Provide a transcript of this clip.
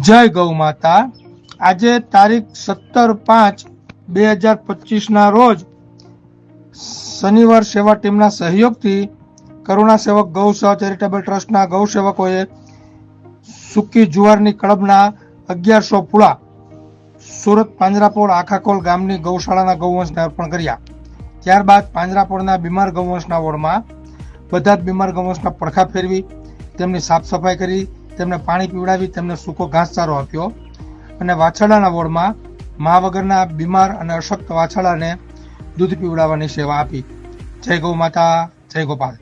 જય ગૌ માતા। આજે તારીખ 17/5/2025 ના રોજ શનિવાર સેવા ટીમના સહયોગથી કરુણા સેવક ગૌસેવા ચેરિટેબલ ટ્રસ્ટના ગૌસેવકોએ સૂકી જુવારની કળબના 1100 પૂળા સુરત પાંજરાપોળ આખાકોલ ગામની ગૌશાળાના ગૌવંશને અર્પણ કર્યા। ત્યારબાદ પાંજરાપોળના બીમાર ગૌવંશના વોર્ડમાં બધા જ બીમાર ગૌવંશના પડખા ફેરવી તેમની સાફ સફાઈ કરી, તેમને પાણી પીવડાવી, તેમને સૂકો ઘાસચારો આપ્યો અને વાછરડાના વોર્ડમાં મા વગરના બીમાર અને અશક્ત વાછરડાને દૂધ પીવડાવવાની સેવા આપી। જય ગૌ માતા, જય ગોપાલ।